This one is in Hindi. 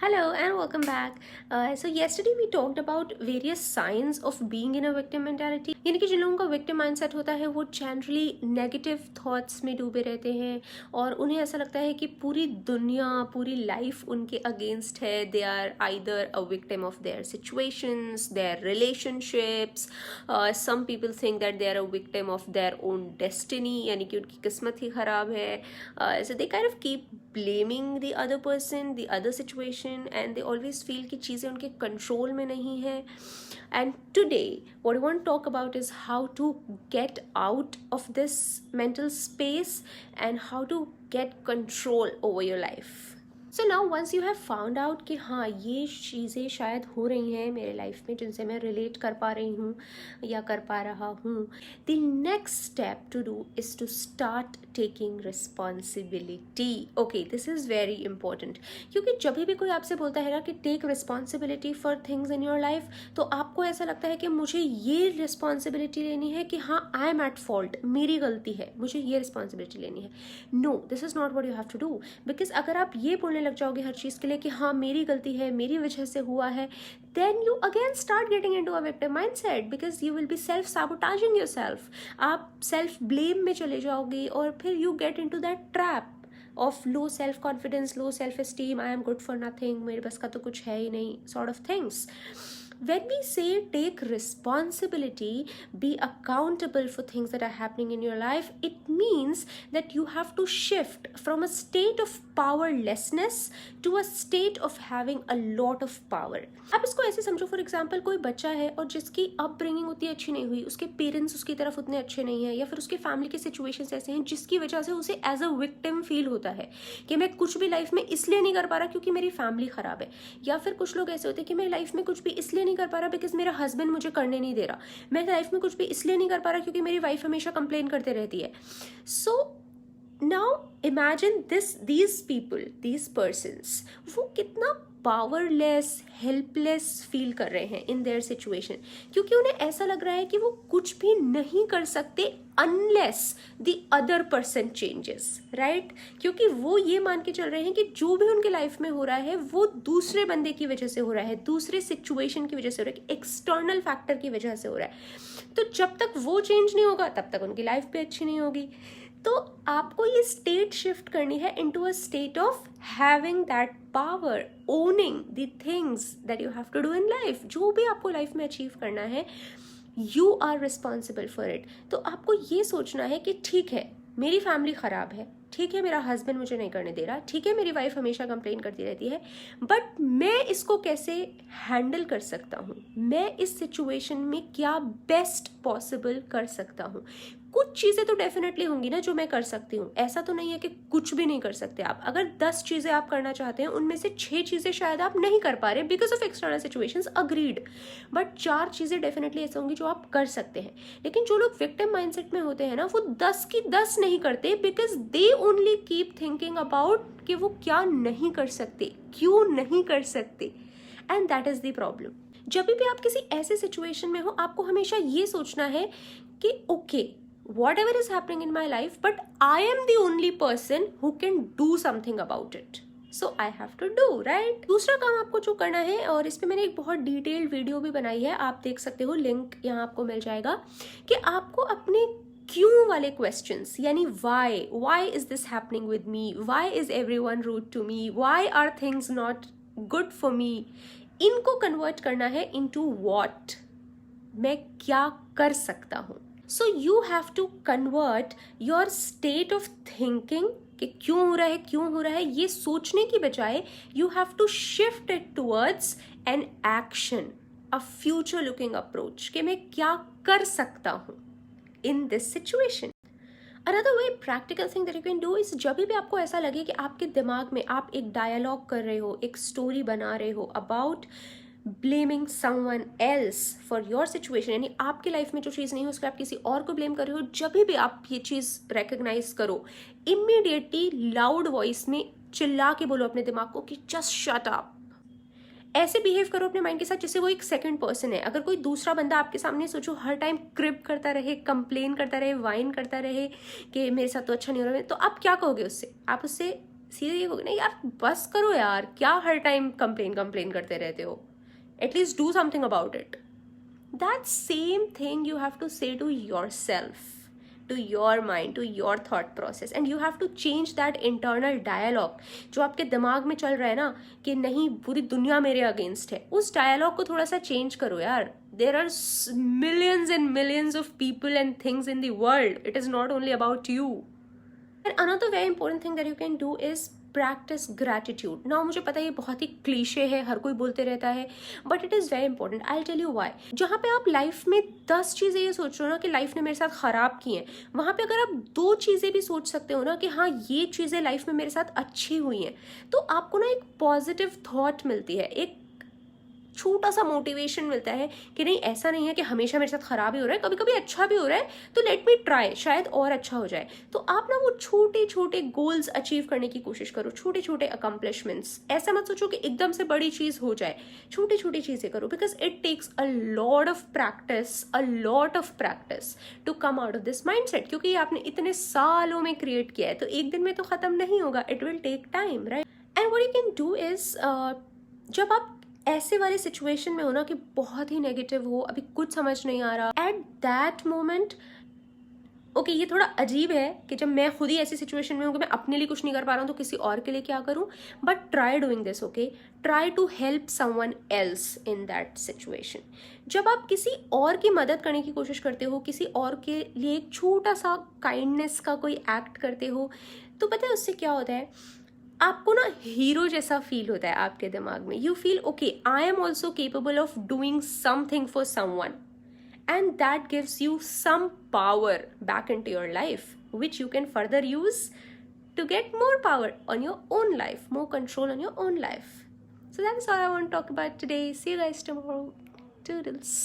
Hello and welcome back. So yesterday we talked about various signs of being in a victim mentality. यानी कि जिन लोगों का victim mindset होता है वो generally negative thoughts में डूबे रहते हैं और उन्हें ऐसा लगता है कि पूरी दुनिया पूरी life उनके against है. They are either a victim of their situations, their relationships. Some people think that they are a victim of their own destiny, यानी कि उनकी किस्मत ही खराब है. So they kind of keep blaming the other person, the other situation. And they always feel कि चीज़ें उनके कंट्रोल में नहीं है. And today what I want to talk about is how to get out of this mental space and how to get control over your life. So now once you have found out कि हाँ ये चीज़ें शायद हो रही हैं मेरे लाइफ में जिनसे मैं रिलेट कर पा रही हूँ या कर पा रहा हूँ, the next step to do is to start taking responsibility. Okay, this is very important. क्योंकि जब भी कोई आपसे बोलता है ना कि take responsibility for things in your life, तो आपको ऐसा लगता है कि मुझे ये responsibility लेनी है कि हाँ I am at fault, मेरी गलती है, मुझे ये responsibility लेनी है. No, this is not what you have to do. Because अगर आप ये बोलने लग जाओगे हर चीज़ के लिए कि हाँ मेरी गलती है, मेरी वजह से हुआ है, then you again start getting into a victim mindset because you will be self-sabotaging yourself. आप self blame में चले जाओगे और फिर you get into that trap of low self-confidence, low self-esteem, I am good for nothing, मेरे बस का तो कुछ है ही नहीं, sort of things. When we say take responsibility, be accountable for things that are happening in your life, it means that you have to shift from a state of powerlessness to a state of having a lot of power. आप इसको ऐसे समझो, फॉर एग्जाम्पल कोई बच्चा है और जिसकी अपब्रिंगिंग उतनी अच्छी नहीं हुई, उसके पेरेंट्स उसकी तरफ उतने अच्छे नहीं है या फिर उसके फैमिली के सिचुएशंस ऐसे हैं जिसकी वजह से उसे एज अ विक्टिम फील होता है कि मैं कुछ भी लाइफ में इसलिए नहीं कर पा रहा क्योंकि मेरी फैमिली खराब है. या फिर कुछ लोग ऐसे होते हैं कि मैं लाइफ में कुछ भी इसलिए नहीं कर पा रहा बिकॉज मेरा हस्बैंड मुझे करने नहीं दे रहा. मैं लाइफ में कुछ भी इसलिए नहीं कर पा रहा क्योंकि मेरी वाइफ हमेशा कंप्लेन करते रहती है. So now imagine these people, these persons, वो कितना पावरलेस हेल्पलेस फील कर रहे हैं इन देयर सिचुएशन क्योंकि उन्हें ऐसा लग रहा है कि वो कुछ भी नहीं कर सकते unless the other person changes, right. क्योंकि वो ये मान के चल रहे हैं कि जो भी उनके लाइफ में हो रहा है वो दूसरे बंदे की वजह से हो रहा है, दूसरे सिचुएशन की वजह से हो रहा है, एक्सटर्नल फैक्टर की वजह से हो रहा है. तो जब तक वो चेंज नहीं होगा तब तक उनकी लाइफ भी अच्छी नहीं होगी. तो आपको ये स्टेट शिफ्ट करनी है into a state of having that power, owning the things that you have to do in life. जो भी आपको लाइफ में अचीव करना है, you are responsible for it. तो आपको ये सोचना है कि ठीक है मेरी फैमिली ख़राब है, ठीक है मेरा हस्बैंड मुझे नहीं करने दे रहा, ठीक है मेरी वाइफ हमेशा कंप्लेन करती रहती है, बट मैं इसको कैसे हैंडल कर सकता हूँ, मैं इस सिचुएशन में क्या बेस्ट पॉसिबल कर सकता हूँ. कुछ चीज़ें तो डेफिनेटली होंगी ना जो मैं कर सकती हूँ. ऐसा तो नहीं है कि कुछ भी नहीं कर सकते आप. अगर 10 चीज़ें आप करना चाहते हैं उनमें से 6 चीज़ें शायद आप नहीं कर पा रहे because of external situations, agreed, but 4 चीज़ें डेफिनेटली ऐसे होंगी जो आप कर सकते हैं. लेकिन जो लोग विक्टिम माइंडसेट में होते हैं ना, वो 10 की 10 नहीं करते because they only keep thinking about कि वो क्या नहीं कर सकते, क्यों नहीं कर सकते. And that is the problem. जब भी आप किसी ऐसे सिचुएशन में हो आपको हमेशा ये सोचना है कि okay, whatever is happening in my life, but I am the only person who can do something about it. So I have to do, right? दूसरा काम आपको जो करना है, और इस पे मैंने एक बहुत डिटेल्ड वीडियो भी बनाई है, आप देख सकते हो, लिंक यहाँ आपको मिल जाएगा, कि आपको अपने क्यों वाले क्वेश्चंस, यानी why is this happening with me, why is everyone rude to me, why are things not good for me, इनको कन्वर्ट करना है into what, मैं क्या कर सकता हूँ. So you have to convert your state of thinking कि क्यों हो रहा है ये सोचने की बजाय you have to shift it towards an action, a future looking approach कि मैं क्या कर सकता हूँ in this situation. Another way practical thing that you can do is जब भी आपको ऐसा लगे कि आपके दिमाग में आप एक डायलॉग कर रहे हो, एक स्टोरी बना रहे हो about blaming someone else for your situation, यानी आपकी लाइफ में जो चीज़ नहीं है उसको आप किसी और को ब्लेम कर रहे हो, जब भी आप ये चीज़ रिकग्नाइज करो, इमीडिएटली लाउड वॉइस में चिल्ला के बोलो अपने दिमाग को कि जस्ट शट अप. ऐसे बिहेव करो अपने माइंड के साथ जैसे वो एक सेकंड पर्सन है. अगर कोई दूसरा बंदा आपके सामने सोचो हर टाइम क्रिप करता रहे, कंप्लेन करता रहे, वाइन करता रहे कि मेरे साथ तो अच्छा नहीं हो रहा है, तो आप क्या कहोगे उससे? आप उससे सीधे ये होगा, नहीं यार बस करो यार, क्या हर टाइम कंप्लेन करते रहते हो, at least do something about it. That same thing you have to say to yourself, to your mind, to your thought process, and you have to change that internal dialogue जो आपके दिमाग में चल रहा है ना कि नहीं पूरी दुनिया मेरे अगेंस्ट है, उस डायलॉग को थोड़ा सा चेंज करो यार. There are millions and millions of people and things in the world. It is not only about you. And another very important thing that you can do is practice gratitude. ना मुझे पता है ये बहुत ही क्लीशे है, हर कोई बोलते रहता है, but it is very important. I tell you why. जहाँ पे आप लाइफ में 10 चीज़ें ये सोच रहे हो ना कि लाइफ ने मेरे साथ ख़राब की हैं, वहाँ पे अगर आप 2 चीज़ें भी सोच सकते हो ना कि हाँ ये चीज़ें लाइफ में मेरे साथ अच्छी हुई हैं, तो आपको ना एक पॉजिटिव थॉट मिलती है, एक छोटा सा मोटिवेशन मिलता है कि नहीं ऐसा नहीं है कि हमेशा मेरे साथ खराब ही हो रहा है, कभी कभी अच्छा भी हो रहा है, तो लेट मी ट्राई, शायद और अच्छा हो जाए. तो आप ना वो छोटे छोटे गोल्स अचीव करने की कोशिश करो, छोटे छोटे अकम्पलिशमेंट्स. ऐसा मत सोचो कि एकदम से बड़ी चीज़ हो जाए, छोटी छोटी चीज़ें करो, because it takes a lot of practice to come out of this mindset. क्योंकि ये आपने इतने सालों में क्रिएट किया है, तो एक दिन में तो ख़त्म नहीं होगा. It will take time, right. And what you can do is, जब आप ऐसे वाले सिचुएशन में हो ना कि बहुत ही नेगेटिव हो, अभी कुछ समझ नहीं आ रहा, एट दैट मोमेंट ओके ये थोड़ा अजीब है कि जब मैं खुद ही ऐसी सिचुएशन में हूँ कि मैं अपने लिए कुछ नहीं कर पा रहा हूँ तो किसी और के लिए क्या करूँ, but try doing this. Okay, try to help someone else in that situation. जब आप किसी और की मदद करने की कोशिश करते हो, किसी और के लिए एक छोटा सा काइंडनेस का कोई एक्ट करते हो, तो पता है उससे क्या होता है, आपको ना हीरो जैसा फील होता है आपके दिमाग में. You feel okay I am also capable of doing something for someone, and that gives you some power back into your life which you can further use to get more power on your own life, more control on your own life. So that's all I want to talk about today. See you guys tomorrow. Toodles.